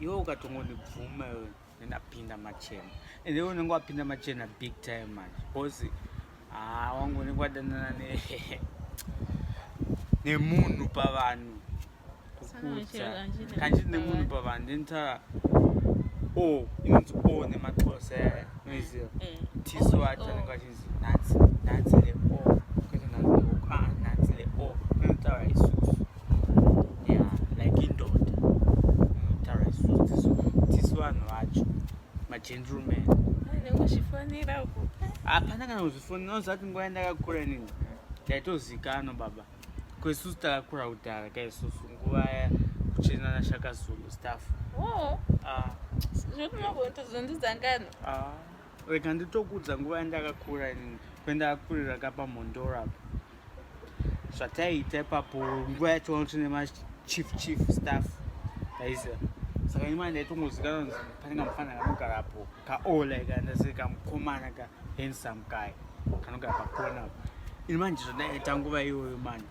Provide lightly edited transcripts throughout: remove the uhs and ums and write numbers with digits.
iwe ukatongonibvuma iwe ndinapinda machena ende iwe unenge wapinda machena big time manje because wangu unenge wadanana nemunhu pavanhu kukudza kanchiti nemunhu pavanhu ndinotara inonzi nemaxhosa noiziva tiso wacho anenge achinzi nhasi le kwete nhasi le inotaura isusu like indoda inotaura isusu tiso vanhu vacho magentleman hapana kana kuzvifonera unozati nguva yandakakura inini ndaitozikanwa baba kwesusu takakura kudhara kaisusu nguva kuchinana Shaka Zulu staff rega nditokudza nguva yandakakura inini kwendakakurira kapamhondora zvataiita ipapo nguva yacho tine machief staff aiziva saka imani ndaitongozikana kunzi panenge mufanira kanogarapo kaola ndase kamukomana handsome guy kanogara pakona ini manje zvandaiita nguva iyoyo mani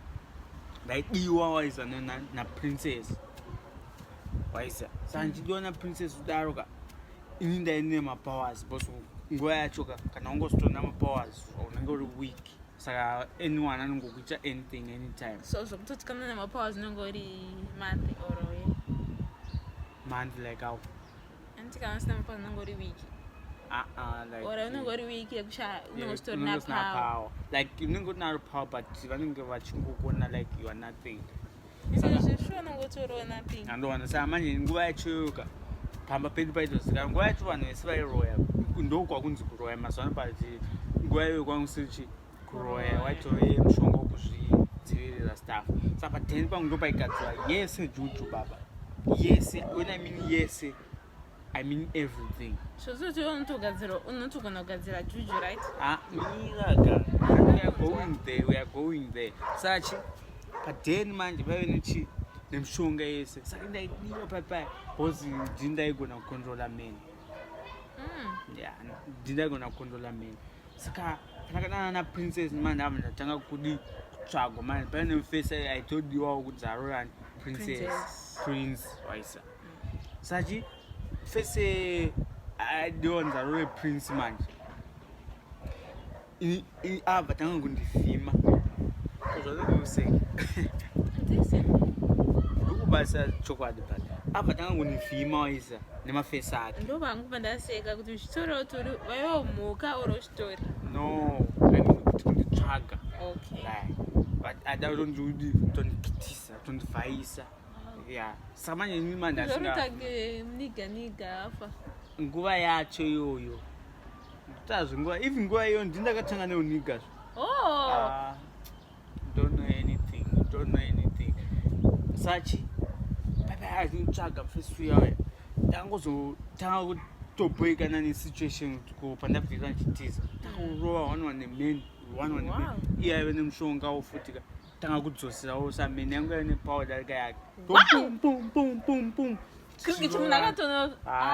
ndaidiwa waiza naprincess waiza saka ndichidiwa naprincess kudaroka ini ndaine mapowers because nguva yacho kana ungozitora mapowers unenge uri weak saka anyone anongokuita anything anytime so zvokutoti kana nemapowers unenge uri month or month like how anti kana usina mapowers unenge uri weak like or unenge uri weak unongozitora na power like unenge utori power but vanenge vachingokona like you are nothing zveshuwa unongotoriwo nothing andowana saka manje nguva yachoyoka pamba pedu paitozikana nguva yacho vanhu vese vairoya ndokwakunzi kuroya mazuva ano but nguva iyoyo kwangusichi kuroya waitove mushonga wokuzvidzivirira staff saka pateni pangu ndopaigadzirwa yese juju baba yese when I mean yese I mean everything zvozoti unotogona kugadzira juju right miraga we are going there sachi pateni manje paive nemushonga yese saka ndaidiwa paipai because ndindaigona kucontrola men ndindaigona kucontrola men saka panakadana naprincess manje ava ndatanga kutsvagwa manje pane nemufesi aitodiwawo kuti arorani prince waisa sachi fese aidiwa nzarore prince manje abva tanga kundifima zvanokuseka ndokubasa chokwadi but abva tanga kundifima waisa nemafesi ake ndo vangu pandaseka kuti zvitori utori vaiva mhuka oro chitori no kuti kunditsvaga but ada kutondikitisa kutondivhaisa samanye ini mandaorutage niga afa nguva yacho iyoyo ndotazve nguva even nguva iyoyo ndindakatanga neuniga don't know anything sachi paipaazinotsvaga mufesi uyayo ndangozotanga kutobhoikana nesituation pandabvira ndichitiza takurova one iye aive nemushonga wofutika tanga kudzoserawo sameni yangu yaive nepowder rika yake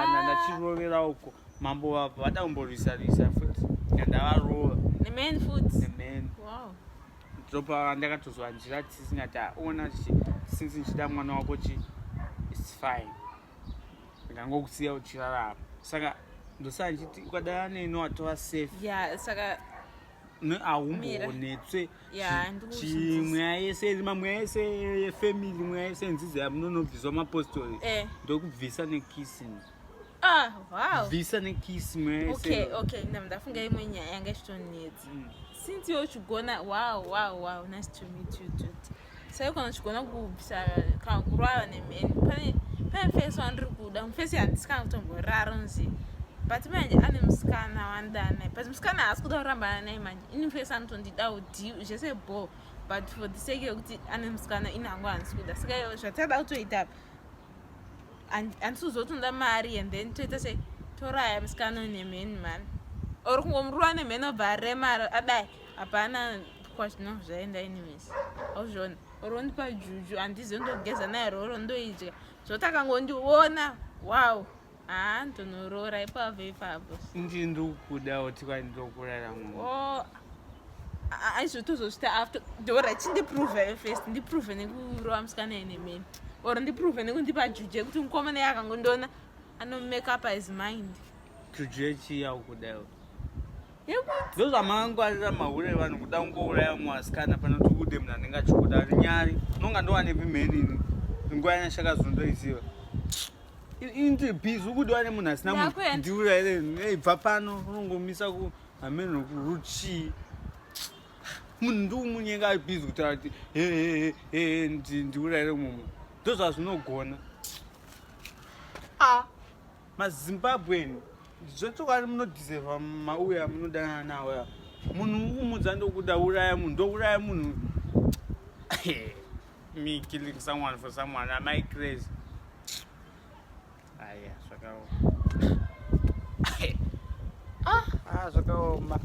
ndandachirovera uko mambo vabva vada kumborwisarwisa futi ndandavarova nemen food nemen ndopa ndakatozwa njira tisingati ona since nchida mwana wako its fine ndangokusiya uchirarama saka ndosara nchiti ukadana neno watova safe saka aumboonetswe chimweya yese mamweya yese yefamily mweya yese nzizi yamunonobviswa mapostori ndokubvisa nekissing bvisa nekisi mweya yese okay ndafunga imwe nyaya yanga ichitonetsa since iwe uchigona wow nice to meet you dude sai kana uchigona kubvisa kana kurwara nemeni pane face wandiri kuda mufesi handisika kutomborara nzi but manje ane musikana wandana but musikana haasi kuda kurambana naye manje ini face anotondidawo zvese ball but for the sake yekuti ane musikana ini hangu handisi kuda saka zvatada kutoita handisi kuzotonda mari and then toita sei toraya musikana nemeni mani uri kungomurwa nemeni obva aremara adai hapana kwazvino zvaenda anyways auzviona orondipa juju handizi ndogeza naye roro ndoidya zvotakangondiona wow ndonorora ipapo ndindokuda kuti kwandinokurara aizotozosvita after alright ndiprove first ndiprove nekurova musikana ine meni or ndiprove nekundipa juju yekuti mukomana yakangondiona anomake up his mind. Juju yechiya kudayo yekuti ndozvamangwarira mahure vanhu kuda kungouraya mwasikana panoti ude munhu anenge achikuda ari nyari unonga ndowanepi mhenini nguva yanyashakazondoiziva indi bhizi ukudiwa nemunhu asina ndiurayire bva pano unongomisa kuhameno kuruchii munhu ndiumunyenga ari bhizi kutaura kuti ndiurayire mumwe ndozvazvinogona mazimbabweni zvotokwari munodhisevha mauya munodanana nawo munhu umudza ndokuda uraya munhu ndouraya munhu me killing someone for someone, am I crazy? Yeah, zvakaoma. Zvakaoma.